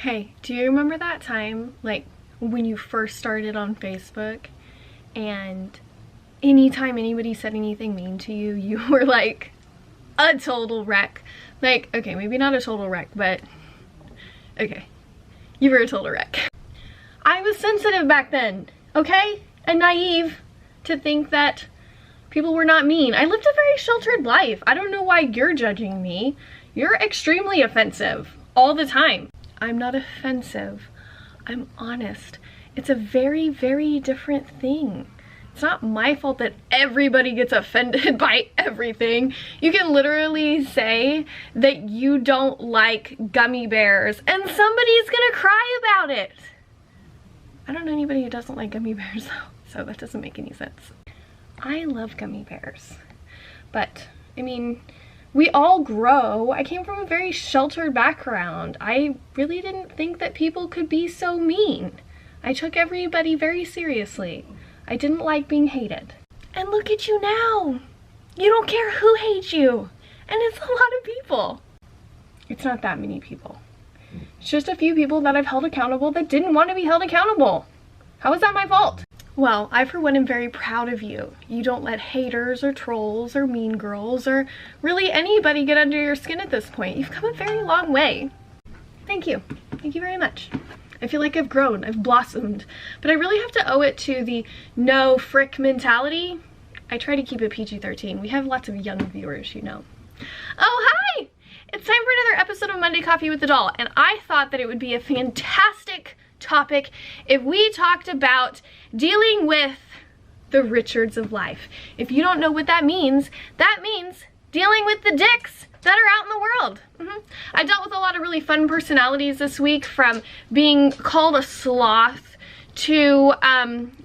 Hey, do you remember that time, like, when you first started on Facebook and anytime anybody said anything mean to you, you were like a total wreck? Like, okay, maybe not a total wreck, but okay, you were a total wreck. I was sensitive back then, okay? And naive to think that people were not mean. I lived a very sheltered life. I don't know why you're judging me. You're extremely offensive all the time. I'm not offensive. I'm honest. It's a very, very different thing. It's not my fault that everybody gets offended by everything. You can literally say that you don't like gummy bears and somebody's gonna cry about it. I don't know anybody who doesn't like gummy bears though, so that doesn't make any sense. I love gummy bears, but I mean, we all grow. I came from a very sheltered background. I really didn't think that people could be so mean. I took everybody very seriously. I didn't like being hated. And look at you now. You don't care who hates you. And it's a lot of people. It's not that many people. It's just a few people that I've held accountable that didn't want to be held accountable. How is that my fault? Well, I for one am very proud of you. You don't let haters or trolls or mean girls or really anybody get under your skin at this point. You've come a very long way. Thank you. Thank you very much. I feel like I've grown, I've blossomed, but I really have to owe it to the no frick mentality. I try to keep it PG-13. We have lots of young viewers, you know. Oh, hi! It's time for another episode of Monday Coffee with the Doll, and I thought that it would be a fantastic topic if we talked about dealing with the Richards of life. If you don't know what that means dealing with the dicks that are out in the world. I dealt with a lot of really fun personalities this week, from being called a sloth to,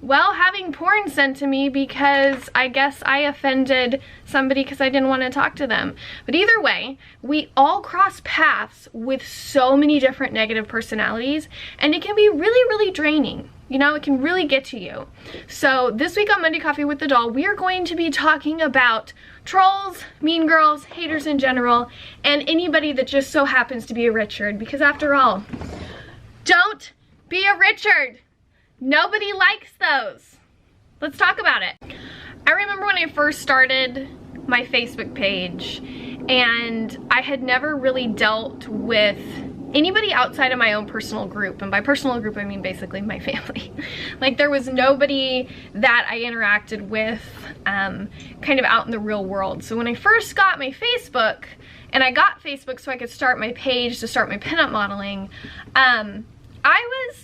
well, having porn sent to me because I guess I offended somebody because I didn't want to talk to them. But either way, we all cross paths with so many different negative personalities, and it can be really, really draining. You know, it can really get to you. So this week on Monday Coffee with the Doll, we are going to be talking about trolls, mean girls, haters in general, and anybody that just so happens to be a Richard. Because after all, don't be a Richard. Nobody likes those. Let's talk about it. I remember when I first started my Facebook page, and I had never really dealt with anybody outside of my own personal group, and by personal group I mean basically my family. Like, there was nobody that I interacted with kind of out in the real world. So when I first got my Facebook, and I got Facebook so I could start my page to start my pinup modeling,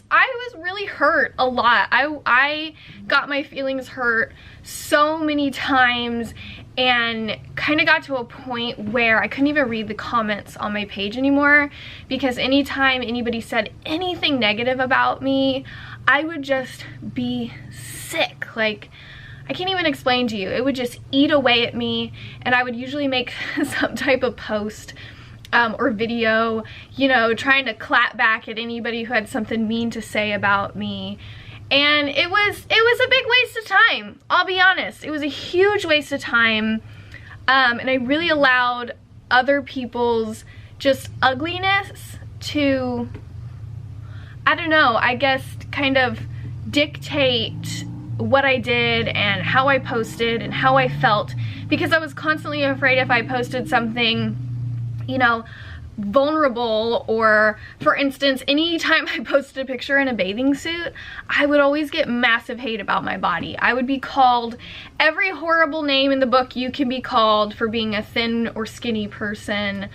I was really hurt a lot. I got my feelings hurt so many times, and kind of got to a point where I couldn't even read the comments on my page anymore, because anytime anybody said anything negative about me, I would just be sick. Like, I can't even explain to you. It would just eat away at me, and I would usually make some type of post or video, you know, trying to clap back at anybody who had something mean to say about me. And it was a big waste of time, I'll be honest. It was a huge waste of time, and I really allowed other people's just ugliness to, I don't know, I guess kind of dictate what I did and how I posted and how I felt, because I was constantly afraid if I posted something, you know, vulnerable, or for instance, anytime I posted a picture in a bathing suit, I would always get massive hate about my body. I would be called every horrible name in the book you can be called for being a thin or skinny person.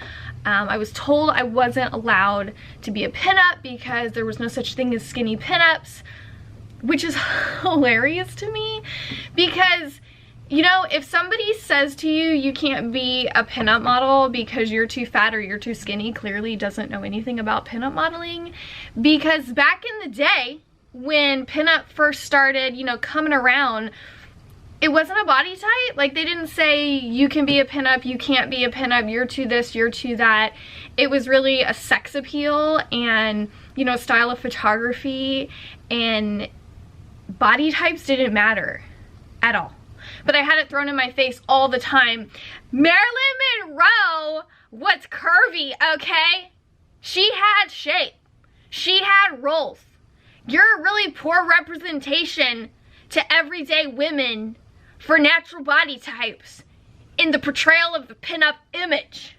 I was told I wasn't allowed to be a pinup because there was no such thing as skinny pinups, which is hilarious to me, because, you know, if somebody says to you, you can't be a pinup model because you're too fat or you're too skinny, clearly doesn't know anything about pinup modeling. Because back in the day, when pinup first started, you know, coming around, it wasn't a body type. Like, they didn't say you can be a pinup, you can't be a pinup, you're too this, you're too that. It was really a sex appeal and, you know, style of photography, and body types didn't matter at all. But I had it thrown in my face all the time. Marilyn Monroe was curvy, okay? She had shape. She had roles. You're a really poor representation to everyday women for natural body types in the portrayal of the pinup image.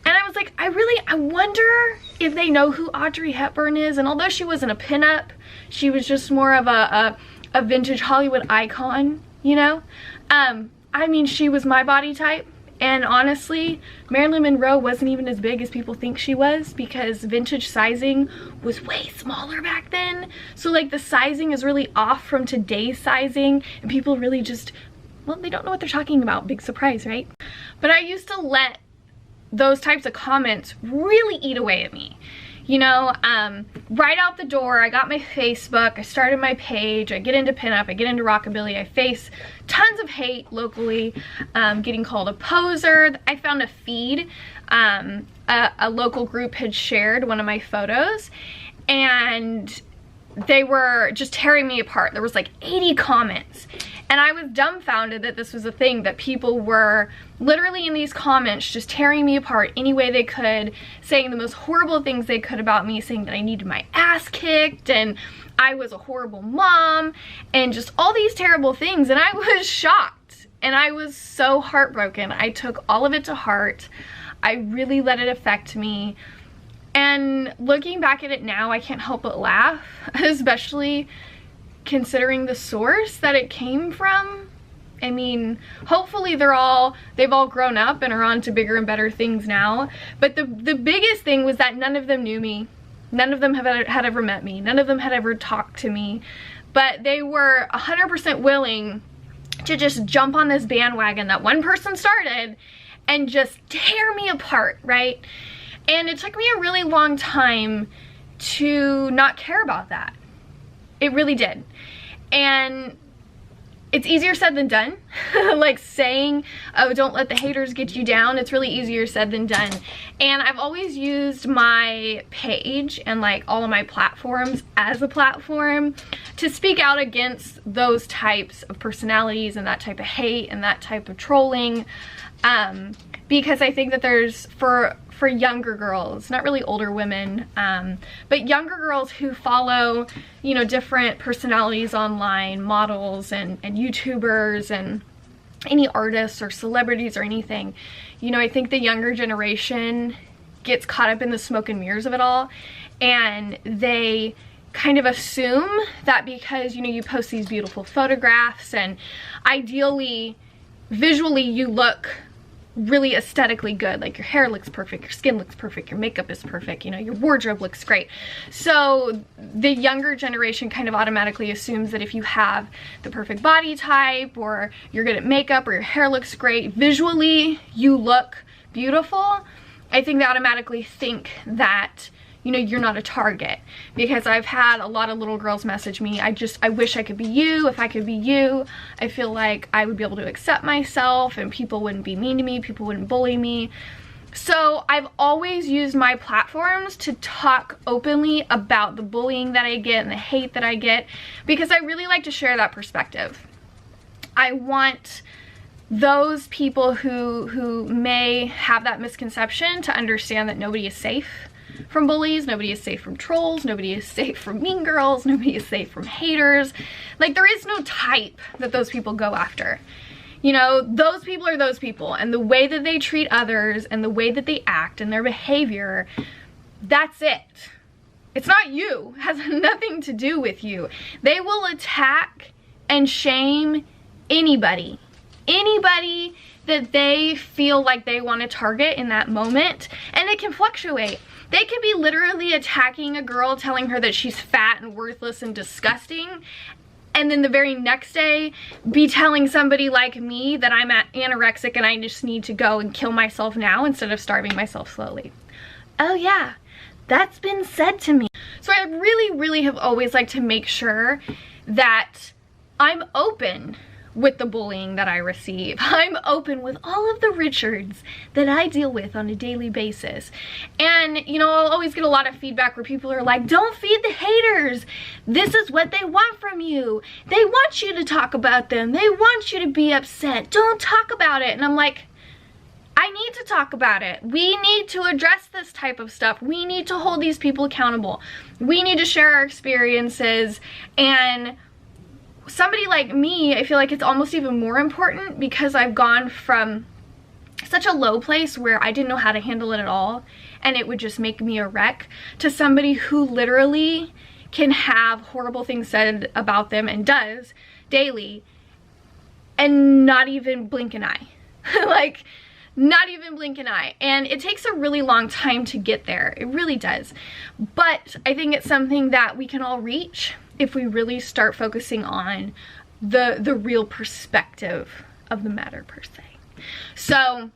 And I was like, I wonder if they know who Audrey Hepburn is. And although she wasn't a pinup, she was just more of a vintage Hollywood icon, you know? I mean, she was my body type. And honestly, Marilyn Monroe wasn't even as big as people think she was, because vintage sizing was way smaller back then. So like the sizing is really off from today's sizing, and people really just, well, they don't know what they're talking about. Big surprise, right? But I used to let those types of comments really eat away at me. You know, right out the door, I got my Facebook, I started my page, I get into pinup, I get into rockabilly, I face tons of hate locally, getting called a poser. I found a feed, a local group had shared one of my photos, and they were just tearing me apart. There was like 80 comments, and I was dumbfounded that this was a thing, that people were literally in these comments just tearing me apart any way they could, saying the most horrible things they could about me, saying that I needed my ass kicked and I was a horrible mom and just all these terrible things. And I was shocked and I was so heartbroken. I took all of it to heart. I really let it affect me. And looking back at it now, I can't help but laugh, especially considering the source that it came from. I mean, hopefully they've all grown up and are on to bigger and better things now. But the biggest thing was that none of them knew me. None of them had ever met me. None of them had ever talked to me. But they were 100% willing to just jump on this bandwagon that one person started and just tear me apart, right? And it took me a really long time to not care about that. It really did. And it's easier said than done. Like saying, oh, don't let the haters get you down. It's really easier said than done. And I've always used my page and like all of my platforms as a platform to speak out against those types of personalities and that type of hate and that type of trolling. Because I think that there's, for younger girls, not really older women, but younger girls who follow, you know, different personalities online, models and YouTubers and any artists or celebrities or anything, you know, I think the younger generation gets caught up in the smoke and mirrors of it all, and they kind of assume that because, you know, you post these beautiful photographs and ideally, visually you look really aesthetically good, like your hair looks perfect, your skin looks perfect, your makeup is perfect, you know, your wardrobe looks great. So the younger generation kind of automatically assumes that if you have the perfect body type, or you're good at makeup, or your hair looks great, visually you look beautiful, I think they automatically think that, you know, you're not a target. Because I've had a lot of little girls message me, I wish I could be you. If I could be you, I feel like I would be able to accept myself and people wouldn't be mean to me, people wouldn't bully me. So I've always used my platforms to talk openly about the bullying that I get and the hate that I get, because I really like to share that perspective. I want those people who may have that misconception to understand that nobody is safe from bullies, nobody is safe from trolls, nobody is safe from mean girls, nobody is safe from haters. Like, there is no type that those people go after. You know, those people are those people, and the way that they treat others and the way that they act and their behavior, that's it. It's not you. It has nothing to do with you. They will attack and shame anybody. Anybody that they feel like they want to target in that moment, and it can fluctuate. They could be literally attacking a girl, telling her that she's fat and worthless and disgusting, and then the very next day be telling somebody like me that I'm anorexic and I just need to go and kill myself now instead of starving myself slowly. Oh yeah, that's been said to me. So I really have always liked to make sure that I'm open with the bullying that I receive. I'm open with all of the Richards that I deal with on a daily basis. And, you know, I'll always get a lot of feedback where people are like, don't feed the haters. This is what they want from you. They want you to talk about them. They want you to be upset. Don't talk about it. And I'm like, I need to talk about it. We need to address this type of stuff. We need to hold these people accountable. We need to share our experiences. And somebody like me, I feel like it's almost even more important because I've gone from such a low place where I didn't know how to handle it at all, and it would just make me a wreck, to somebody who literally can have horrible things said about them, and does daily, and not even blink an eye. Like, not even blink an eye. And it takes a really long time to get there. It really does. But I think it's something that we can all reach if we really start focusing on the real perspective of the matter, per se. So,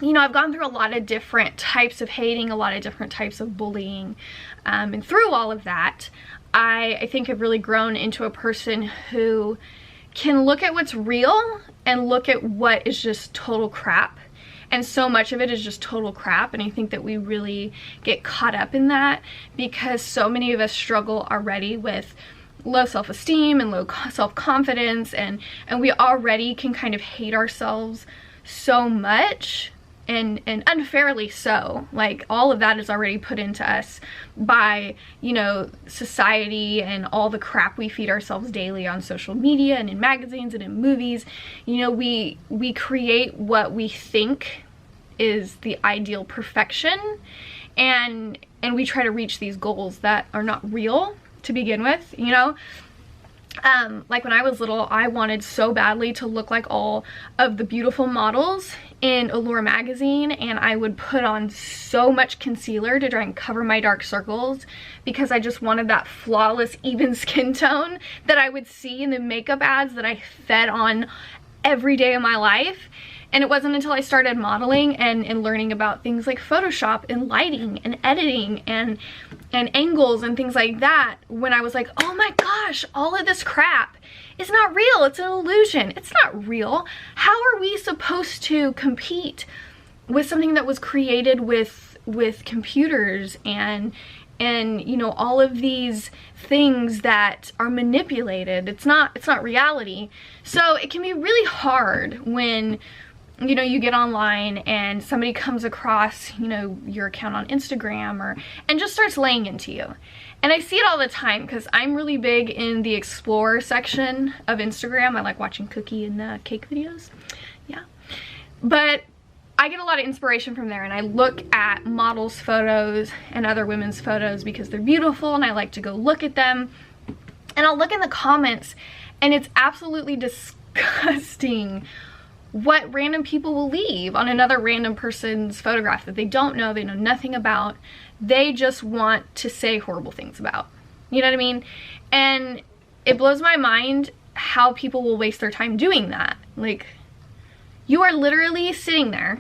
you know, I've gone through a lot of different types of hating, a lot of different types of bullying, and through all of that, I think I've really grown into a person who can look at what's real and look at what is just total crap. And so much of it is just total crap, and I think that we really get caught up in that because so many of us struggle already with low self-esteem and low self-confidence, and we already can kind of hate ourselves so much, and unfairly so. Like, all of that is already put into us by, you know, society and all the crap we feed ourselves daily on social media and in magazines and in movies. You know, we create what we think is the ideal perfection, and we try to reach these goals that are not real to begin with, you know. Like when I was little, I wanted so badly to look like all of the beautiful models in Allure magazine, and I would put on so much concealer to try and cover my dark circles because I just wanted that flawless, even skin tone that I would see in the makeup ads that I fed on every day of my life. And it wasn't until I started modeling and learning about things like Photoshop and lighting and editing and angles and things like that, when I was like, oh my gosh, all of this crap is not real. It's an illusion. It's not real. How are we supposed to compete with something that was created with computers and you know, all of these things that are manipulated? It's not reality. So it can be really hard when, you know, you get online and somebody comes across, you know, your account on Instagram and just starts laying into you. And I see it all the time because I'm really big in the explore section of Instagram. I like watching cookie and cake videos. Yeah. But I get a lot of inspiration from there, and I look at models' photos and other women's photos because they're beautiful, and I like to go look at them. And I'll look in the comments, and it's absolutely disgusting what random people will leave on another random person's photograph that they don't know, they know nothing about. They just want to say horrible things about. You know what I mean? And it blows my mind how people will waste their time doing that. Like, you are literally sitting there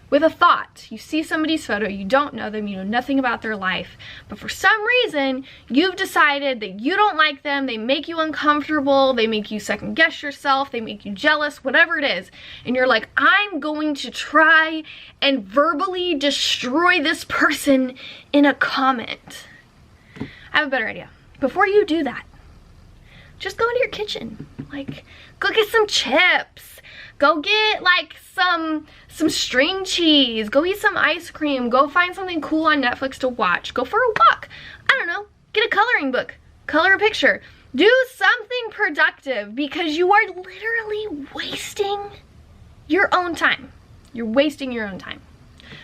with a thought. You see somebody's photo, you don't know them, you know nothing about their life, but for some reason you've decided that you don't like them, they make you uncomfortable, they make you second guess yourself, they make you jealous, whatever it is, and you're like, I'm going to try and verbally destroy this person in a comment. I have a better idea. Before you do that, just go into your kitchen, like, go get some chips, go get like some string cheese, go eat some ice cream, go find something cool on Netflix to watch, go for a walk, I don't know, get a coloring book, color a picture, do something productive, because you are literally wasting your own time. You're wasting your own time.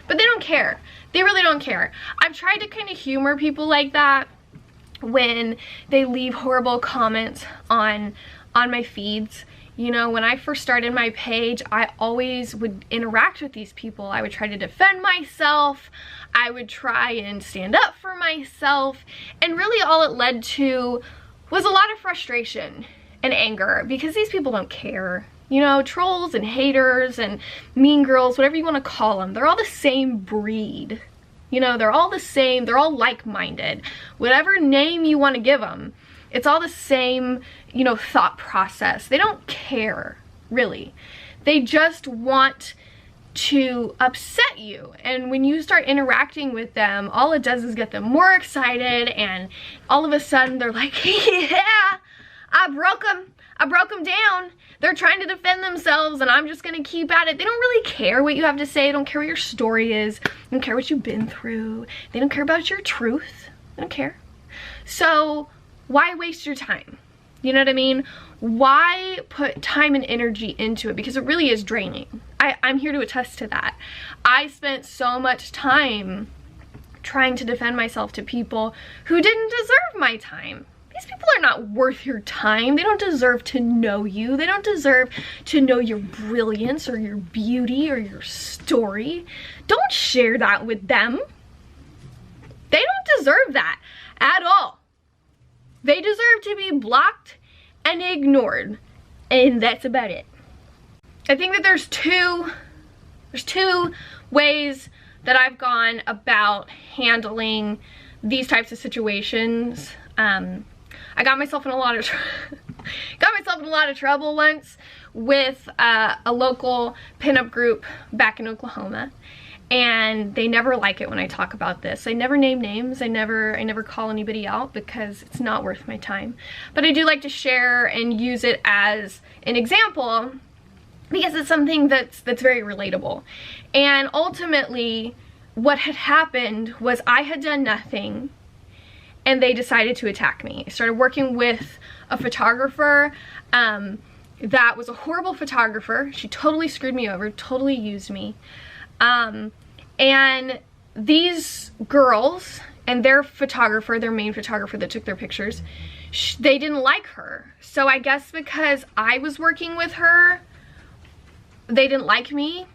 But they don't care. They really don't care. I've tried to kind of humor people like that when they leave horrible comments on my feeds. You know, when I first started my page, I always would interact with these people. I would try to defend myself. I would try and stand up for myself. And really all it led to was a lot of frustration and anger, because these people don't care. You know, trolls and haters and mean girls, whatever you want to call them, they're all the same breed. You know, they're all the same. They're all like-minded. Whatever name you want to give them, it's all the same, you know, thought process. They don't care, really. They just want to upset you. And when you start interacting with them, all it does is get them more excited, and all of a sudden they're like, yeah, I broke them. I broke them down. They're trying to defend themselves and I'm just gonna keep at it. They don't really care what you have to say. They don't care what your story is. They don't care what you've been through. They don't care about your truth. They don't care. So why waste your time? You know what I mean? Why put time and energy into it? Because it really is draining. I'm here to attest to that. I spent so much time trying to defend myself to people who didn't deserve my time. These people are not worth your time. They don't deserve to know you. They don't deserve to know your brilliance or your beauty or your story. Don't share that with them. They don't deserve that at all. They deserve to be blocked and ignored. And that's about it. I think that there's two ways that I've gone about handling these types of situations. I got myself in a lot of trouble once with a local pinup group back in Oklahoma, and they never like it when I talk about this. I never name names. I never call anybody out because it's not worth my time. But I do like to share and use it as an example because it's something that's very relatable. And ultimately, what had happened was I had done nothing and they decided to attack me. I started working with a photographer that was a horrible photographer. She totally screwed me over, totally used me. And these girls and their photographer, their main photographer that took their pictures, they didn't like her. So I guess because I was working with her, they didn't like me,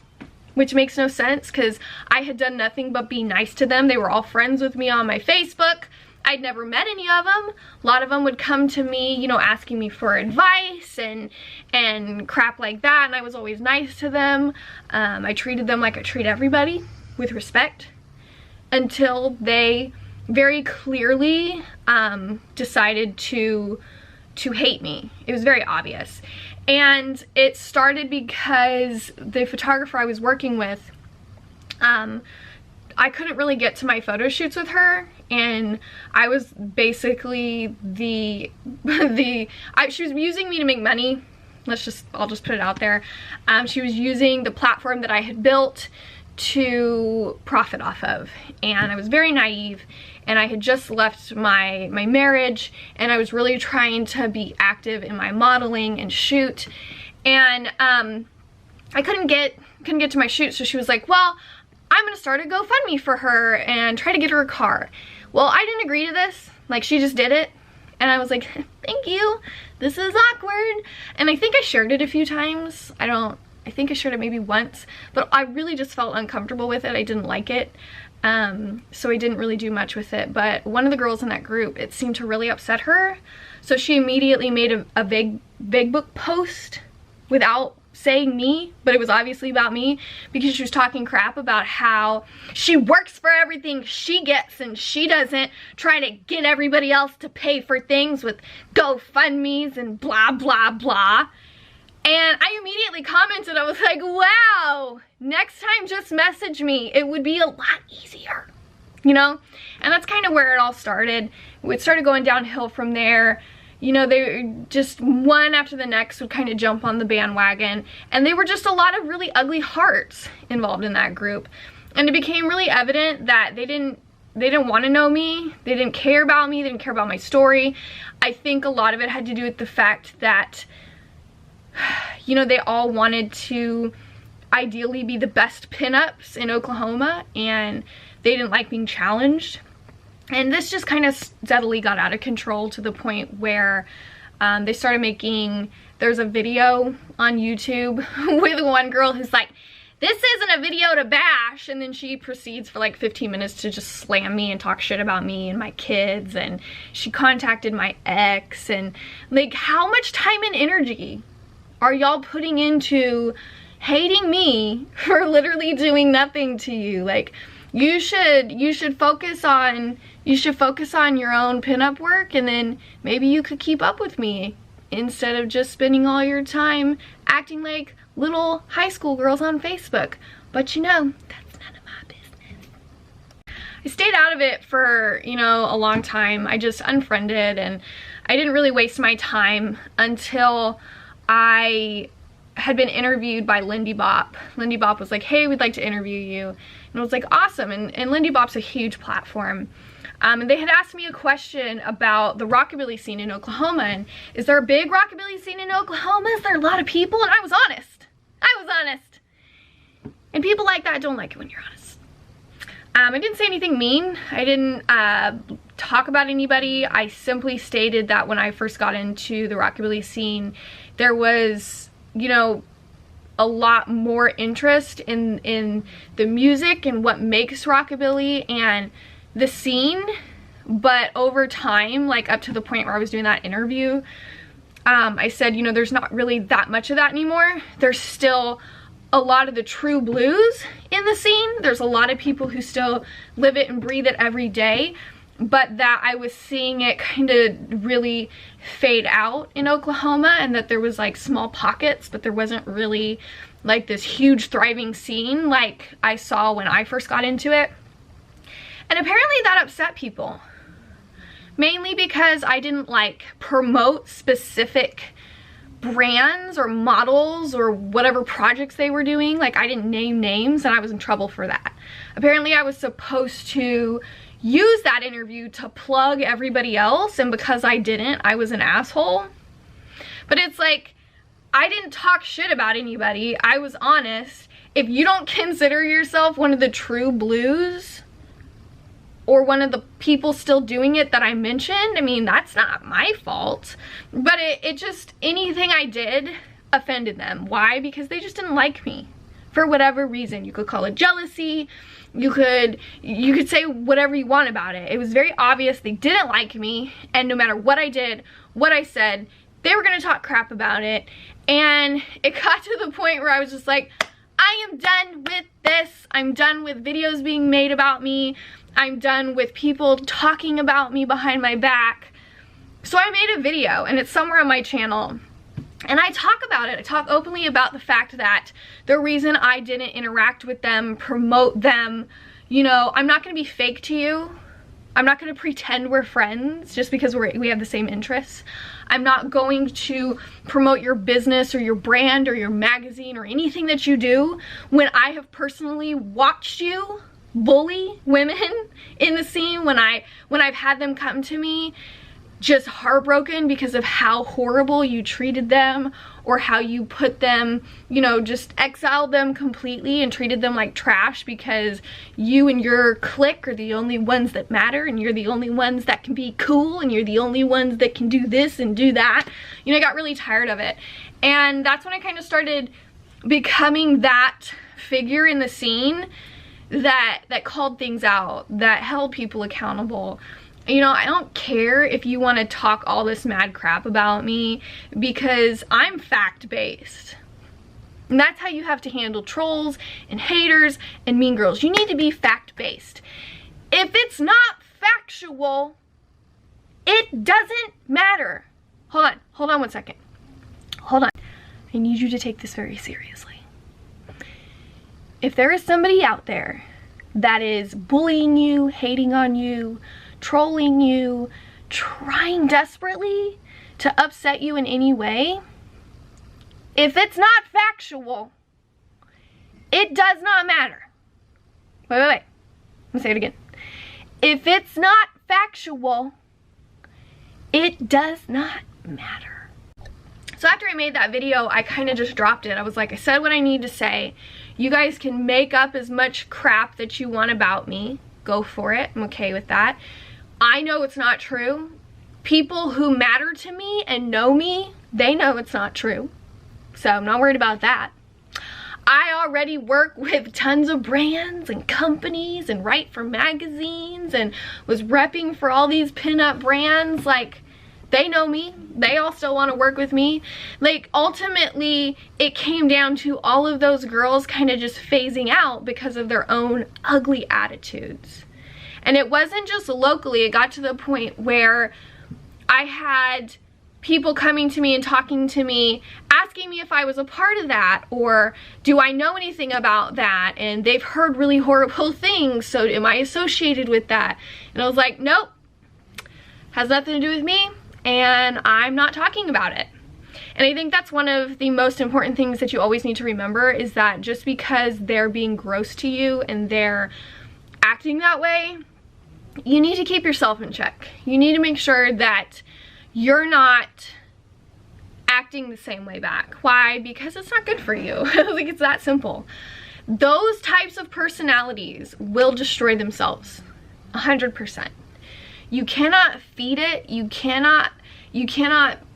which makes no sense because I had done nothing but be nice to them. They were all friends with me on my Facebook. I'd never met any of them. A lot of them would come to me, you know, asking me for advice and crap like that, and I was always nice to them. I treated them like I treat everybody, with respect, until they very clearly decided to hate me. It was very obvious. And it started because the photographer I was working with, I couldn't really get to my photo shoots with her, and I was basically she was using me to make money. I'll just put it out there. She was using the platform that I had built to profit off of, and I was very naive, and I had just left my marriage, and I was really trying to be active in my modeling and shoot, and I couldn't get to my shoot. So she was like, well, I'm gonna start a GoFundMe for her and try to get her a car. Well, I didn't agree to this. Like, she just did it, and I was like, thank you, this is awkward. And I think I shared it a few times. I think I shared it maybe once, but I really just felt uncomfortable with it. I didn't like it, so I didn't really do much with it. But one of the girls in that group, it seemed to really upset her, so she immediately made a big book post without saying me, but it was obviously about me, because she was talking crap about how she works for everything she gets and she doesn't, try to get everybody else to pay for things with GoFundMes and blah blah blah. And I immediately commented, I was like, wow, next time just message me. It would be a lot easier, you know? And that's kind of where it all started. It started going downhill from there. You know, they just one after the next would kind of jump on the bandwagon. And they were just a lot of really ugly hearts involved in that group. And it became really evident that they didn't want to know me. They didn't care about me. They didn't care about my story. I think a lot of it had to do with the fact that, you know, they all wanted to ideally be the best pinups in Oklahoma, and they didn't like being challenged. And this just kind of steadily got out of control to the point where they started making, there's a video on YouTube with one girl who's like, this isn't a video to bash, and then she proceeds for like 15 minutes to just slam me and talk shit about me and my kids, and she contacted my ex, and like, how much time and energy are y'all putting into hating me for literally doing nothing to you? Like, you should focus on your own pinup work, and then maybe you could keep up with me instead of just spending all your time acting like little high school girls on Facebook. But you know, that's none of my business. I stayed out of it for, you know, a long time. I just unfriended, and I didn't really waste my time until I had been interviewed by Lindy Bop. Lindy Bop was like, hey, we'd like to interview you. And I was like, awesome. And Lindy Bop's a huge platform. And they had asked me a question about the rockabilly scene in Oklahoma. And is there a big rockabilly scene in Oklahoma? Is there a lot of people? And I was honest. I was honest. And people like that don't like it when you're honest. I didn't say anything mean. I didn't talk about anybody. I simply stated that when I first got into the rockabilly scene, there was, you know, a lot more interest in the music and what makes rockabilly and the scene. But over time, like up to the point where I was doing that interview, I said, you know, there's not really that much of that anymore. There's still a lot of the true blues in the scene. There's a lot of people who still live it and breathe it every day, but that I was seeing it kind of really fade out in Oklahoma, and that there was like small pockets, but there wasn't really like this huge thriving scene like I saw when I first got into it. And apparently that upset people, mainly because I didn't like promote specific brands or models or whatever projects they were doing. Like, I didn't name names, and I was in trouble for that. Apparently I was supposed to use that interview to plug everybody else, and because I didn't, I was an asshole. But it's like, I didn't talk shit about anybody. I was honest. If you don't consider yourself one of the true blues or one of the people still doing it that I mentioned, I mean, that's not my fault. But it just, anything I did offended them. Why? Because they just didn't like me for whatever reason. You could call it jealousy. You could say whatever you want about it. It was very obvious they didn't like me, and no matter what I did, what I said, they were gonna talk crap about it. And it got to the point where I was just like, I am done with this. I'm done with videos being made about me. I'm done with people talking about me behind my back. So I made a video, and it's somewhere on my channel. And I talk about it. I talk openly about the fact that the reason I didn't interact with them, promote them, you know, I'm not going to be fake to you. I'm not going to pretend we're friends just because we have the same interests. I'm not going to promote your business or your brand or your magazine or anything that you do when I have personally watched you bully women in the scene, when I've had them come to me just heartbroken because of how horrible you treated them, or how you put them, you know, just exiled them completely and treated them like trash because you and your clique are the only ones that matter, and you're the only ones that can be cool, and you're the only ones that can do this and do that. You know, I got really tired of it. And that's when I kind of started becoming that figure in the scene that called things out, that held people accountable. You know, I don't care if you want to talk all this mad crap about me, because I'm fact-based. And that's how you have to handle trolls and haters and mean girls. You need to be fact-based. If it's not factual, it doesn't matter. Hold on 1 second. Hold on. I need you to take this very seriously. If there is somebody out there that is bullying you, hating on you, trolling you, trying desperately to upset you in any way, if it's not factual, it does not matter. Wait. Let me say it again. If it's not factual, it does not matter. So after I made that video, I kind of just dropped it. I was like, I said what I need to say. You guys can make up as much crap that you want about me. Go for it. I'm okay with that. I know it's not true. People who matter to me and know me, they know it's not true. So I'm not worried about that. I already work with tons of brands and companies and write for magazines and was repping for all these pinup brands. Like, they know me. They all still want to work with me. Like, ultimately, it came down to all of those girls kind of just phasing out because of their own ugly attitudes. And it wasn't just locally. It got to the point where I had people coming to me and talking to me, asking me if I was a part of that, or do I know anything about that, and they've heard really horrible things, so am I associated with that? And I was like, nope, has nothing to do with me, and I'm not talking about it. And I think that's one of the most important things that you always need to remember, is that just because they're being gross to you and they're acting that way, you need to keep yourself in check. You need to make sure that you're not acting the same way back. Why? Because it's not good for you. Like, it's that simple. Those types of personalities will destroy themselves 100%. You cannot feed it. You cannot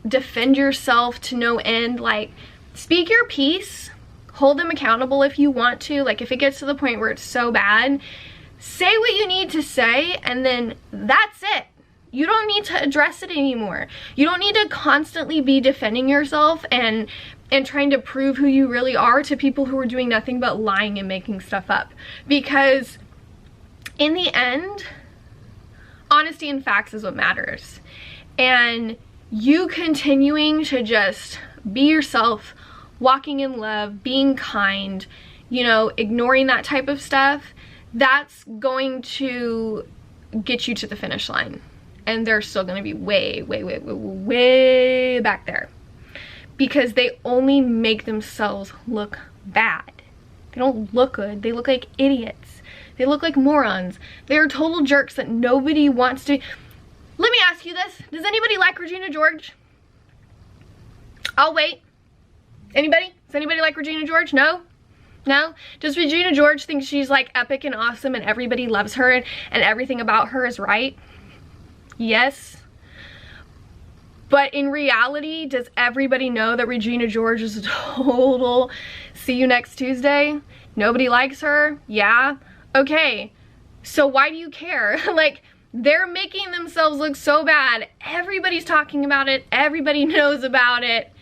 defend yourself to no end. Like, speak your piece, hold them accountable if you want to. Like, if it gets to the point where it's so bad, say what you need to say, and then that's it. You don't need to address it anymore. You don't need to constantly be defending yourself and trying to prove who you really are to people who are doing nothing but lying and making stuff up. Because in the end, honesty and facts is what matters. And you continuing to just be yourself, walking in love, being kind, you know, ignoring that type of stuff, that's going to get you to the finish line. And they're still going to be way back there, because they only make themselves look bad. They don't look good. They look like idiots. They look like morons. They're total jerks that nobody wants to. Let me ask you this. Does anybody like Regina George? I'll wait. Anybody? Does anybody like Regina George? No? No? Does Regina George think she's like epic and awesome and everybody loves her and everything about her is right? Yes. But in reality, does everybody know that Regina George is a total see you next Tuesday? Nobody likes her? Yeah. Okay. So why do you care? Like, they're making themselves look so bad. Everybody's talking about it. Everybody knows about it.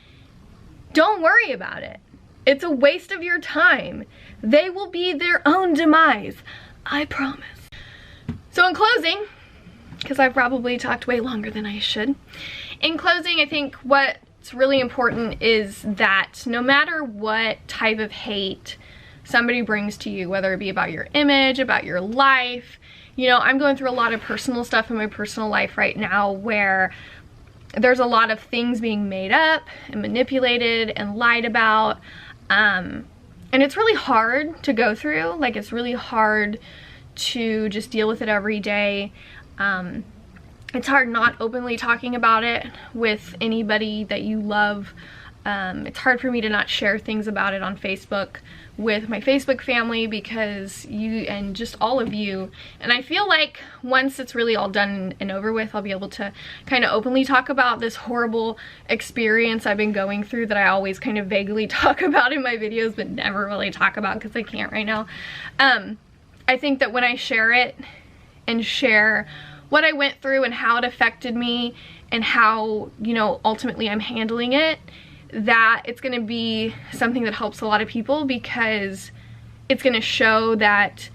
Don't worry about it. It's a waste of your time. They will be their own demise. I promise. So in closing, because I've probably talked way longer than I should. In closing, I think what's really important is that no matter what type of hate somebody brings to you, whether it be about your image, about your life, you know, I'm going through a lot of personal stuff in my personal life right now where there's a lot of things being made up and manipulated and lied about. And it's really hard to go through. Like, it's really hard to just deal with it every day. It's hard not openly talking about it with anybody that you love. It's hard for me to not share things about it on Facebook with my Facebook family, because you and just all of you, and I feel like once it's really all done and over with, I'll be able to kind of openly talk about this horrible experience I've been going through that I always kind of vaguely talk about in my videos but never really talk about because I can't right now. I think that when I share it and share what I went through and how it affected me and how, you know, ultimately I'm handling it, that it's going to be something that helps a lot of people, because it's going to show that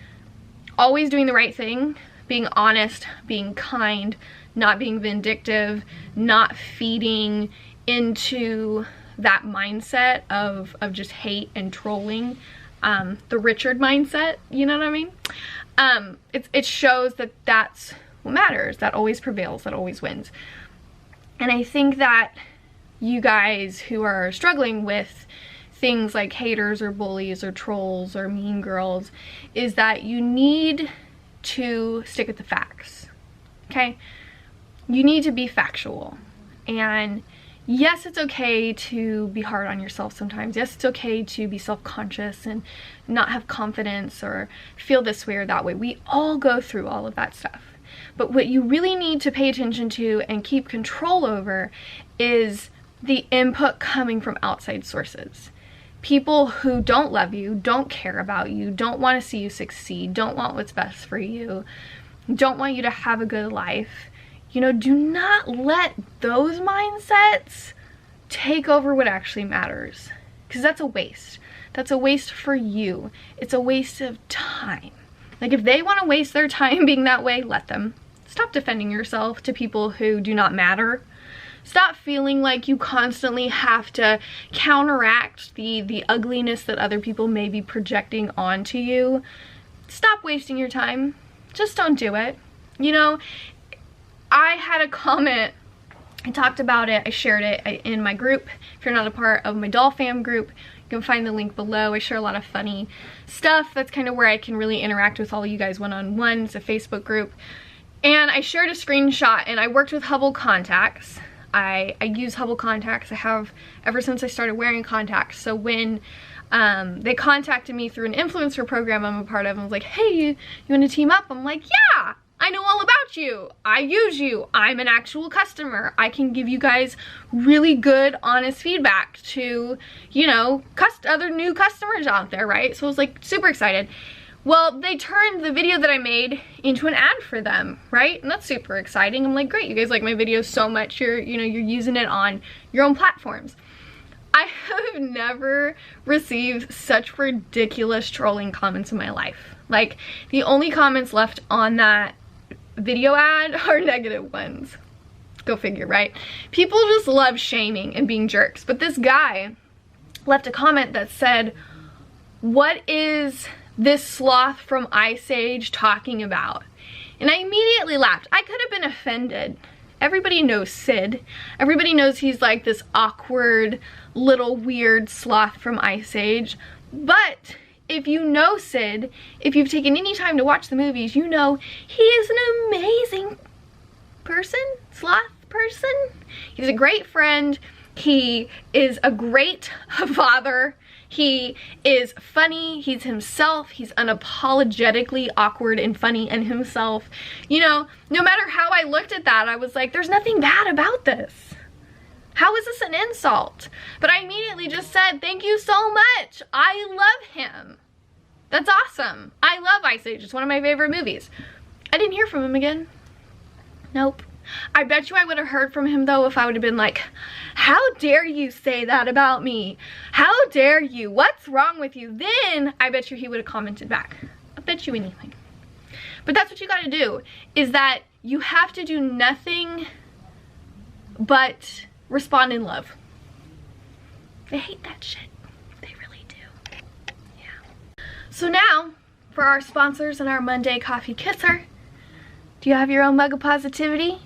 always doing the right thing, being honest, being kind, not being vindictive, not feeding into that mindset of just hate and trolling, the Richard mindset, you know what I mean? It shows that that's what matters, that always prevails, that always wins. And I think that you guys who are struggling with things like haters or bullies or trolls or mean girls, is that you need to stick with the facts, okay? You need to be factual. And yes, it's okay to be hard on yourself sometimes. Yes, it's okay to be self-conscious and not have confidence or feel this way or that way. We all go through all of that stuff. But what you really need to pay attention to and keep control over is the input coming from outside sources. People who don't love you, don't care about you, don't want to see you succeed, don't want what's best for you, don't want you to have a good life. You know, do not let those mindsets take over what actually matters, because that's a waste. That's a waste for you. It's a waste of time. Like, if they want to waste their time being that way, let them. Stop defending yourself to people who do not matter. Stop feeling like you constantly have to counteract the ugliness that other people may be projecting onto you. Stop wasting your time. Just don't do it. You know, I had a comment, I talked about it, I shared it in my group. If you're not a part of my doll fam group, you can find the link below. I share a lot of funny stuff. That's kind of where I can really interact with all of you guys one-on-one. It's a Facebook group. And I shared a screenshot, and I worked with Hubble contacts. I use Hubble contacts. I have ever since I started wearing contacts. So when they contacted me through an influencer program I'm a part of, and was like, hey, you want to team up? I'm like, yeah, I know all about you. I use you. I'm an actual customer. I can give you guys really good, honest feedback to, you know, other new customers out there, right? So I was like super excited. Well, they turned the video that I made into an ad for them, right? And that's super exciting. I'm like, great, you guys like my videos so much, you're using it on your own platforms. I have never received such ridiculous trolling comments in my life. Like, the only comments left on that video ad are negative ones. Go figure, right? People just love shaming and being jerks. But this guy left a comment that said, what is this sloth from Ice Age talking about? And I immediately laughed. I could have been offended. Everybody knows Sid. Everybody knows he's like this awkward little weird sloth from Ice Age. But if you know Sid, if you've taken any time to watch the movies, you know he is an amazing person, sloth person. He's a great friend. He is a great father. He is funny, he's himself, he's unapologetically awkward and funny and himself. You know, no matter how I looked at that, I was like, there's nothing bad about this. How is this an insult? But I immediately just said, thank you so much. I love him. That's awesome. I love Ice Age. It's one of my favorite movies. I didn't hear from him again. Nope. I bet you I would have heard from him though if I would have been like, how dare you say that about me? How dare you? What's wrong with you? Then I bet you he would have commented back. I bet you anything. But that's what you gotta do, is that you have to do nothing but respond in love. They hate that shit. They really do. Yeah. So now, for our sponsors and our Monday Coffee Kisser, do you have your own mug of positivity?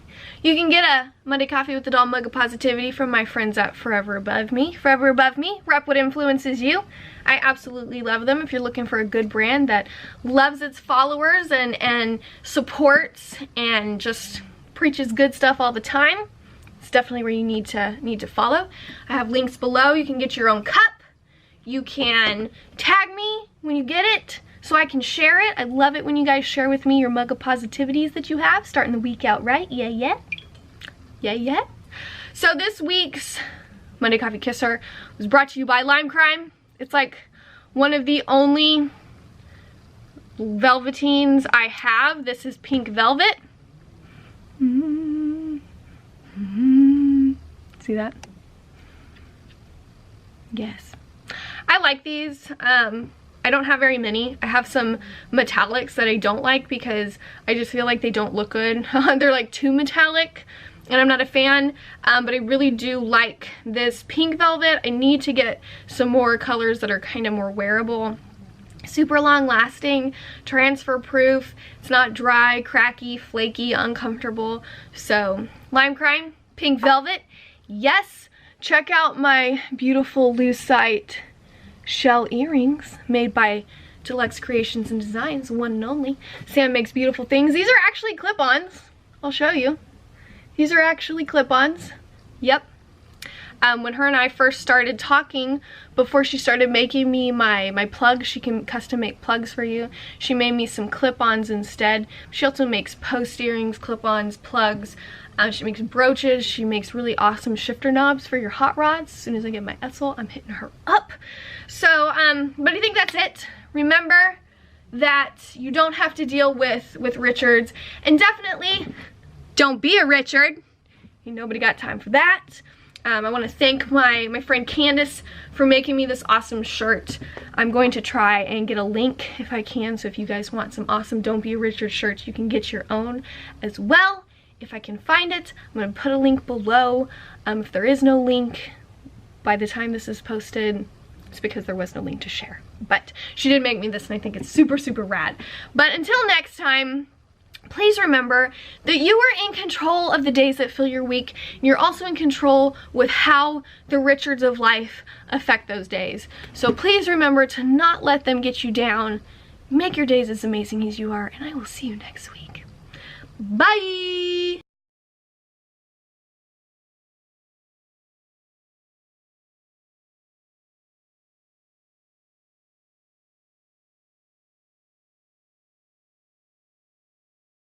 You can get a Monday Coffee with the Doll mug of positivity from my friends at Forever Above Me. Forever Above Me, rep what influences you. I absolutely love them. If you're looking for a good brand that loves its followers and supports and just preaches good stuff all the time, it's definitely where you need to follow. I have links below. You can get your own cup. You can tag me when you get it, so I can share it. I love it when you guys share with me your mug of positivities that you have, starting the week out right. Yeah, yeah. Yeah, yeah. So this week's Monday Coffee Kisser was brought to you by Lime Crime. It's like one of the only Velvetines I have. This is pink velvet. See that? Yes. I like these. I don't have very many. I have some metallics that I don't like because I just feel like they don't look good. They're like too metallic and I'm not a fan, but I really do like this pink velvet. I need to get some more colors that are kind of more wearable. Super long lasting, transfer proof. It's not dry, cracky, flaky, uncomfortable. So Lime Crime, pink velvet. Yes, check out my beautiful lucite shell earrings made by Deluxe Creations and Designs, one and only. Sam makes beautiful things. These are actually clip-ons. I'll show you. These are actually clip-ons. Yep. When her and I first started talking, before she started making me my plugs, she can custom make plugs for you. She made me some clip-ons instead. She also makes post earrings, clip-ons, plugs. She makes brooches. She makes really awesome shifter knobs for your hot rods. As soon as I get my Edsel, I'm hitting her up. So, but I think that's it. Remember that you don't have to deal with Richards, and definitely don't be a Richard. Ain't nobody got time for that. I want to thank my friend Kandess for making me this awesome shirt. I'm going to try and get a link if I can, so if you guys want some awesome Don't Be a Richard shirts, you can get your own as well. If I can find it, I'm going to put a link below. If there is no link by the time this is posted, it's because there was no link to share. But she did make me this, and I think it's super, super rad. But until next time, please remember that you are in control of the days that fill your week. And you're also in control with how the Richards of life affect those days. So please remember to not let them get you down. Make your days as amazing as you are, and I will see you next week. Bye!